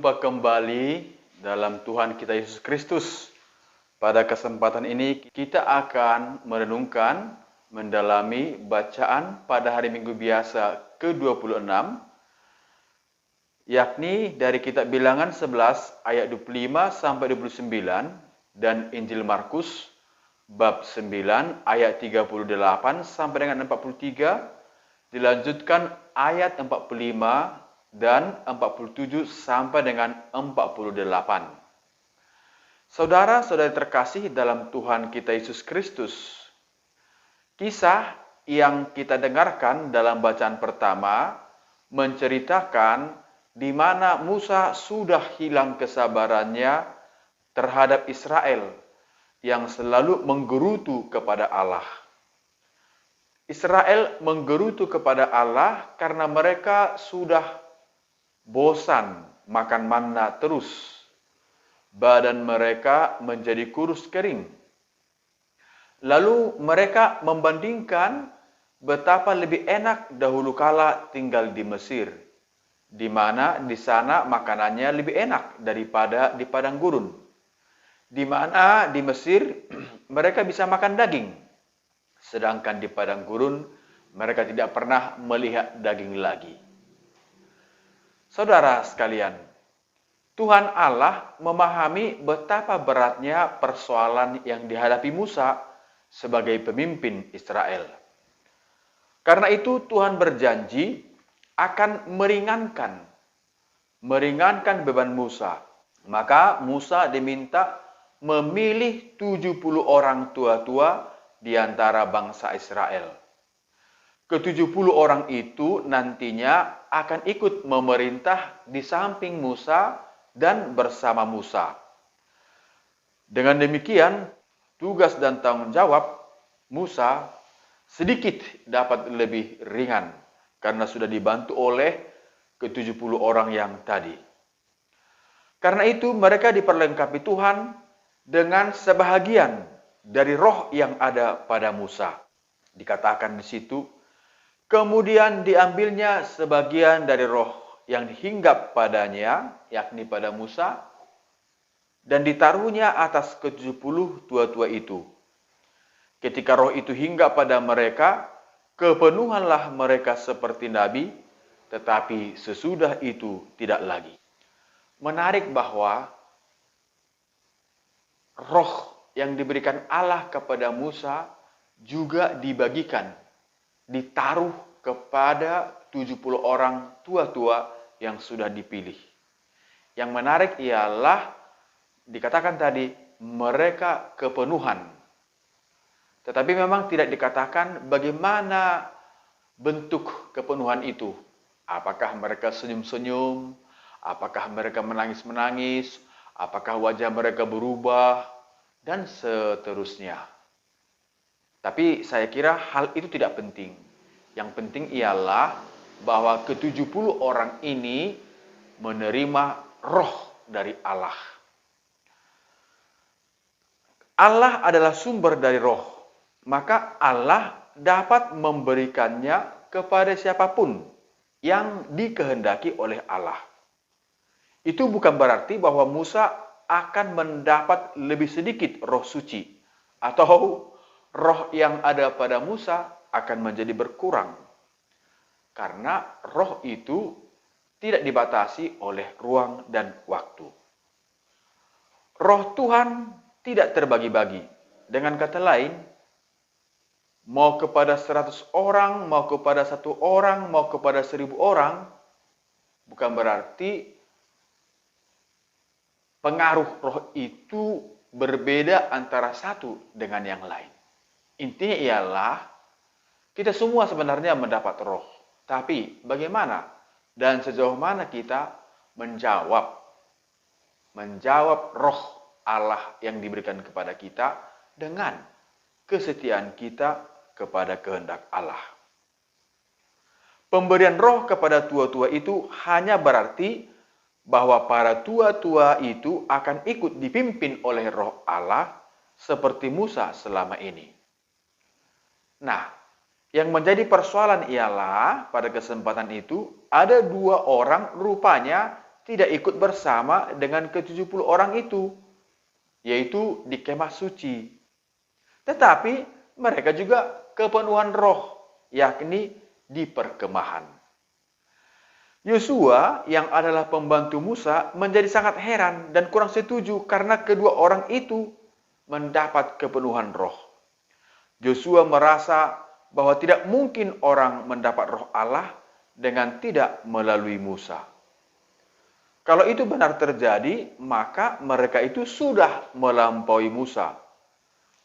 Berjumpa kembali dalam Tuhan kita Yesus Kristus. Pada kesempatan ini kita akan merenungkan, mendalami bacaan pada hari Minggu biasa ke-26, yakni dari kitab Bilangan 11 ayat 25 sampai 29 dan Injil Markus bab 9 ayat 38 sampai dengan 43, dilanjutkan ayat 45 dan 47 sampai dengan 48. Saudara-saudari terkasih dalam Tuhan kita Yesus Kristus, kisah yang kita dengarkan dalam bacaan pertama menceritakan di mana Musa sudah hilang kesabarannya terhadap Israel yang selalu menggerutu kepada Allah. Israel menggerutu kepada Allah karena mereka sudah bosan makan manna terus. Badan mereka menjadi kurus kering. Lalu mereka membandingkan betapa lebih enak dahulu kala tinggal di Mesir, di mana di sana makanannya lebih enak daripada di padang gurun. Di mana di Mesir mereka bisa makan daging, sedangkan di padang gurun mereka tidak pernah melihat daging lagi. Saudara sekalian, Tuhan Allah memahami betapa beratnya persoalan yang dihadapi Musa sebagai pemimpin Israel. Karena itu Tuhan berjanji akan meringankan beban Musa. Maka Musa diminta memilih 70 orang tua-tua di antara bangsa Israel. Ke-70 orang itu nantinya akan ikut memerintah di samping Musa dan bersama Musa. Dengan demikian, tugas dan tanggung jawab Musa sedikit dapat lebih ringan karena sudah dibantu oleh ke-70 orang yang tadi. Karena itu mereka diperlengkapi Tuhan dengan sebahagian dari roh yang ada pada Musa. Dikatakan di situ, kemudian diambilnya sebagian dari roh yang hinggap padanya, yakni pada Musa, dan ditaruhnya atas ke-70 tua-tua itu. Ketika roh itu hinggap pada mereka, kepenuhanlah mereka seperti nabi, tetapi sesudah itu tidak lagi. Menarik bahwa roh yang diberikan Allah kepada Musa juga dibagikan, ditaruh kepada 70 orang tua-tua yang sudah dipilih. Yang menarik ialah dikatakan tadi mereka kepenuhan. Tetapi memang tidak dikatakan bagaimana bentuk kepenuhan itu. Apakah mereka senyum-senyum? Apakah mereka menangis-menangis? Apakah wajah mereka berubah? Dan seterusnya. Tapi saya kira hal itu tidak penting. Yang penting ialah bahwa ke-70 orang ini menerima roh dari Allah. Allah adalah sumber dari roh, maka Allah dapat memberikannya kepada siapapun yang dikehendaki oleh Allah. Itu bukan berarti bahwa Musa akan mendapat lebih sedikit roh suci, atau roh yang ada pada Musa akan menjadi berkurang. Karena roh itu tidak dibatasi oleh ruang dan waktu. Roh Tuhan tidak terbagi-bagi. Dengan kata lain, mau kepada 100 orang, mau kepada 1 orang, mau kepada 1000 orang, bukan berarti pengaruh roh itu berbeda antara satu dengan yang lain. Intinya ialah kita semua sebenarnya mendapat roh. Tapi bagaimana dan sejauh mana kita menjawab roh Allah yang diberikan kepada kita dengan kesetiaan kita kepada kehendak Allah. Pemberian roh kepada tua-tua itu hanya berarti bahwa para tua-tua itu akan ikut dipimpin oleh roh Allah seperti Musa selama ini. Nah, yang menjadi persoalan ialah pada kesempatan itu ada 2 orang rupanya tidak ikut bersama dengan ke-70 orang itu, yaitu di kemah suci. Tetapi mereka juga kepenuhan roh, yakni di perkemahan. Yosua yang adalah pembantu Musa menjadi sangat heran dan kurang setuju karena kedua orang itu mendapat kepenuhan roh. Yosua merasa bahwa tidak mungkin orang mendapat roh Allah dengan tidak melalui Musa. Kalau itu benar terjadi, maka mereka itu sudah melampaui Musa.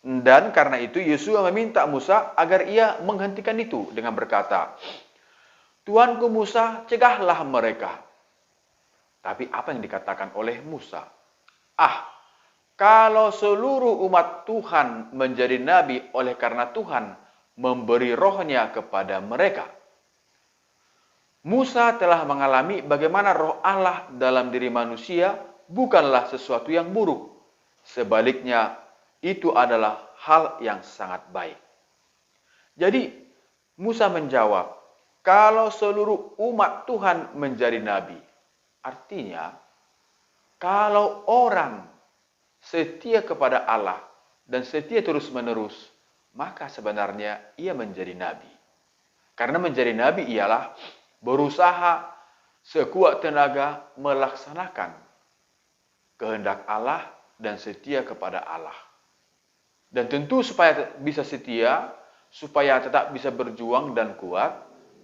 Dan karena itu Yosua meminta Musa agar ia menghentikan itu dengan berkata, "Tuanku Musa, cegahlah mereka." Tapi apa yang dikatakan oleh Musa? Kalau seluruh umat Tuhan menjadi nabi oleh karena Tuhan memberi rohnya kepada mereka. Musa telah mengalami bagaimana roh Allah dalam diri manusia bukanlah sesuatu yang buruk. Sebaliknya, itu adalah hal yang sangat baik. Jadi, Musa menjawab, kalau seluruh umat Tuhan menjadi nabi, artinya, kalau orang setia kepada Allah dan setia terus-menerus, maka sebenarnya ia menjadi nabi. Karena menjadi nabi ialah berusaha sekuat tenaga melaksanakan kehendak Allah dan setia kepada Allah. Dan tentu supaya bisa setia, supaya tetap bisa berjuang dan kuat,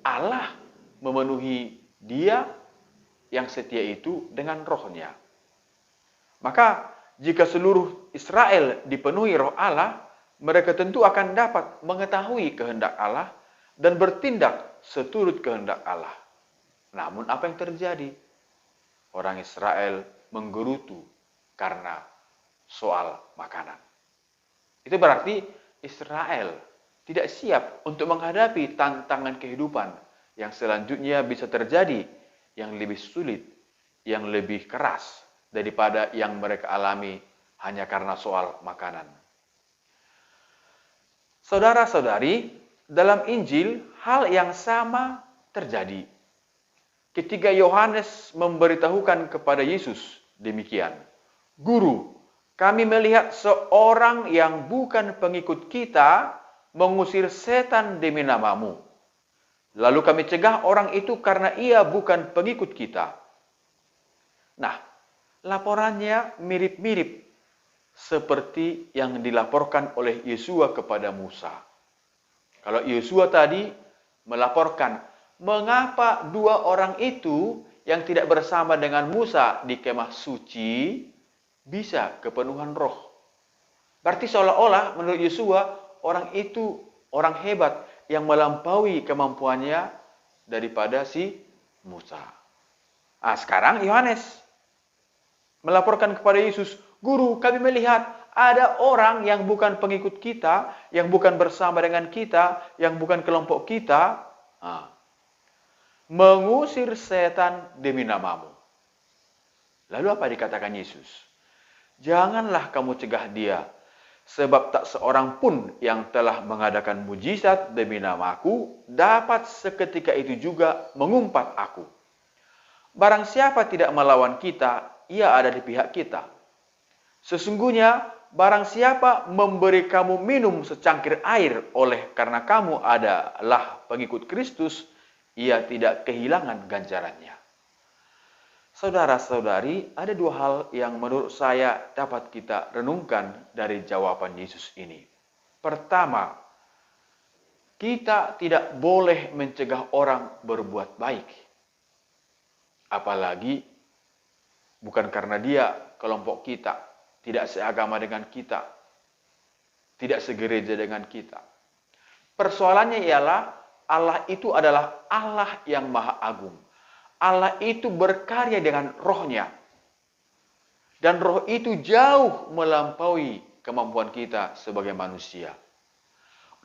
Allah memenuhi dia yang setia itu dengan rohnya. Maka jika seluruh Israel dipenuhi roh Allah, mereka tentu akan dapat mengetahui kehendak Allah dan bertindak seturut kehendak Allah. Namun apa yang terjadi? Orang Israel menggerutu karena soal makanan. Itu berarti Israel tidak siap untuk menghadapi tantangan kehidupan yang selanjutnya bisa terjadi, yang lebih sulit, yang lebih keras daripada yang mereka alami hanya karena soal makanan. Saudara-saudari, dalam Injil hal yang sama terjadi. Ketika Yohanes memberitahukan kepada Yesus demikian, "Guru, kami melihat seorang yang bukan pengikut kita mengusir setan demi namamu. Lalu kami cegah orang itu karena ia bukan pengikut kita." Nah, laporannya mirip-mirip seperti yang dilaporkan oleh Yosua kepada Musa. Kalau Yosua tadi melaporkan mengapa dua orang itu yang tidak bersama dengan Musa di kemah suci bisa kepenuhan roh. Berarti seolah-olah menurut Yosua orang itu orang hebat yang melampaui kemampuannya daripada si Musa. Sekarang Yohanes melaporkan kepada Yesus, "Guru, kami melihat ada orang yang bukan pengikut kita, yang bukan bersama dengan kita, yang bukan kelompok kita, mengusir setan demi namamu." Lalu apa dikatakan Yesus? "Janganlah kamu cegah dia, sebab tak seorang pun yang telah mengadakan mujizat demi namaku dapat seketika itu juga mengumpat aku. Barang siapa tidak melawan kita, ia ada di pihak kita. Sesungguhnya barang siapa memberi kamu minum secangkir air oleh karena kamu adalah pengikut Kristus, ia tidak kehilangan ganjarannya." Saudara-saudari, ada dua hal yang menurut saya dapat kita renungkan dari jawaban Yesus ini. Pertama, kita tidak boleh mencegah orang berbuat baik. Apalagi bukan karena dia kelompok kita, tidak seagama dengan kita, tidak segereja dengan kita. Persoalannya ialah Allah itu adalah Allah yang Maha Agung. Allah itu berkarya dengan rohnya. Dan roh itu jauh melampaui kemampuan kita sebagai manusia.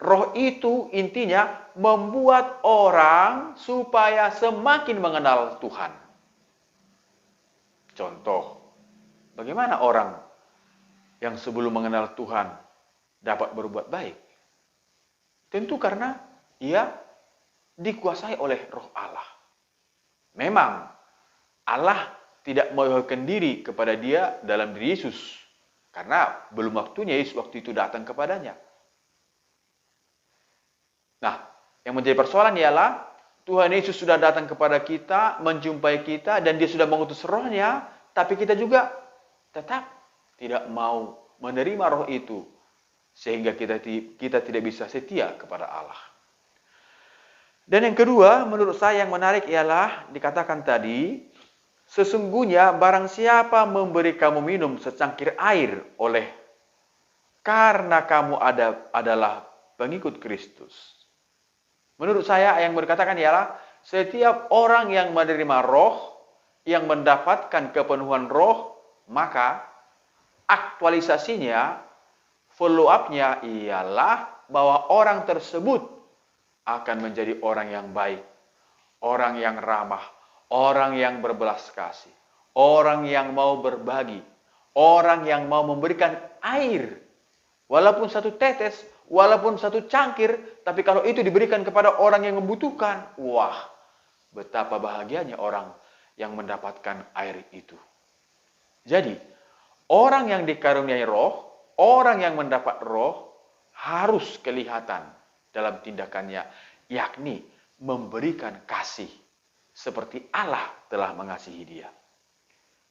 Roh itu intinya membuat orang supaya semakin mengenal Tuhan. Contoh, bagaimana orang yang sebelum mengenal Tuhan dapat berbuat baik? Tentu karena ia dikuasai oleh roh Allah. Memang Allah tidak mewakilkan diri kepada dia dalam diri Yesus. Karena belum waktunya Yesus waktu itu datang kepadanya. Nah, yang menjadi persoalan ialah Tuhan Yesus sudah datang kepada kita, menjumpai kita, dan dia sudah mengutus rohnya, tapi kita juga tetap tidak mau menerima roh itu. Sehingga kita tidak bisa setia kepada Allah. Dan yang kedua, menurut saya yang menarik ialah dikatakan tadi, sesungguhnya barang siapa memberi kamu minum secangkir air karena kamu adalah pengikut Kristus. Menurut saya yang berkatakan ialah setiap orang yang menerima roh, yang mendapatkan kepenuhan roh, maka aktualisasinya, follow up-nya ialah bahwa orang tersebut akan menjadi orang yang baik, orang yang ramah, orang yang berbelas kasih, orang yang mau berbagi, orang yang mau memberikan air. Walaupun satu tetes, walaupun satu cangkir, tapi kalau itu diberikan kepada orang yang membutuhkan, wah, betapa bahagianya orang yang mendapatkan air itu. Jadi, orang yang dikaruniai roh, orang yang mendapat roh, harus kelihatan dalam tindakannya, yakni memberikan kasih, seperti Allah telah mengasihi dia.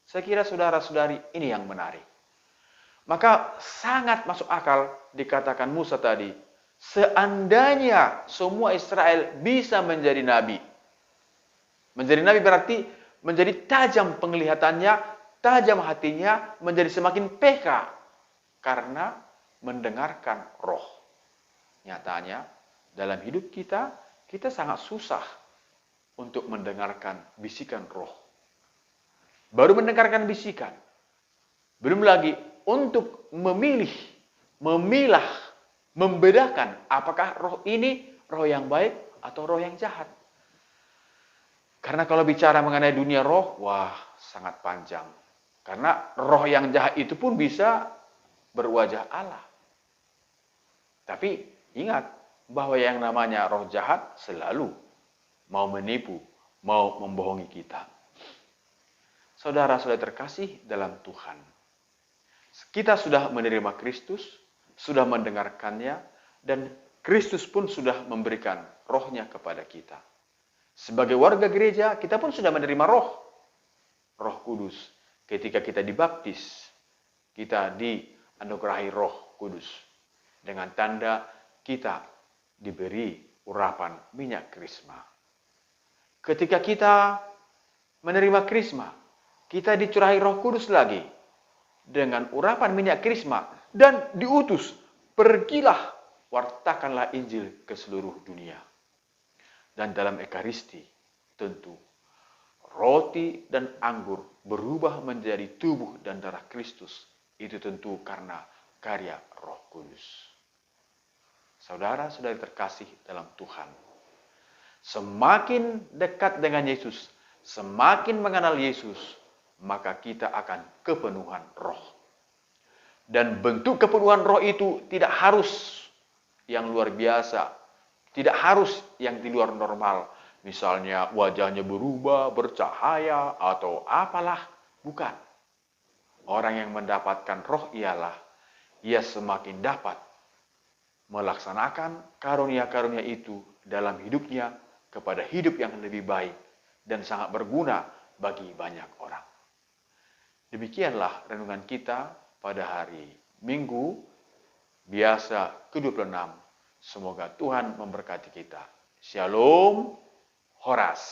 Saya kira saudara-saudari ini yang menarik. Maka sangat masuk akal dikatakan Musa tadi, seandainya semua Israel bisa menjadi nabi. Menjadi nabi berarti menjadi tajam penglihatannya, tajam hatinya, menjadi semakin peka karena mendengarkan roh. Nyatanya dalam hidup kita sangat susah untuk mendengarkan bisikan roh. Baru mendengarkan bisikan, belum lagi untuk memilah, membedakan apakah roh ini roh yang baik atau roh yang jahat. Karena kalau bicara mengenai dunia roh, wah sangat panjang. Karena roh yang jahat itu pun bisa berwajah Allah. Tapi ingat bahwa yang namanya roh jahat selalu mau menipu, mau membohongi kita. Saudara-saudara terkasih dalam Tuhan, kita sudah menerima Kristus, sudah mendengarkannya, dan Kristus pun sudah memberikan rohnya kepada kita. Sebagai warga gereja, kita pun sudah menerima roh kudus. Ketika kita dibaptis, kita dianugerahi roh kudus. Dengan tanda kita diberi urapan minyak krisma. Ketika kita menerima krisma, kita dicurahi roh kudus lagi dengan urapan minyak krisma dan diutus, pergilah, wartakanlah Injil ke seluruh dunia. Dan dalam Ekaristi tentu roti dan anggur berubah menjadi tubuh dan darah Kristus. Itu tentu karena karya Roh Kudus. Saudara-saudari terkasih dalam Tuhan, semakin dekat dengan Yesus, semakin mengenal Yesus, maka kita akan kepenuhan roh. Dan bentuk kepenuhan roh itu tidak harus yang luar biasa, tidak harus yang di luar normal. Misalnya wajahnya berubah, bercahaya, atau apalah. Bukan. Orang yang mendapatkan roh ialah ia semakin dapat melaksanakan karunia-karunia itu dalam hidupnya kepada hidup yang lebih baik dan sangat berguna bagi banyak orang. Demikianlah renungan kita pada hari Minggu biasa ke-26. Semoga Tuhan memberkati kita. Shalom, Horas.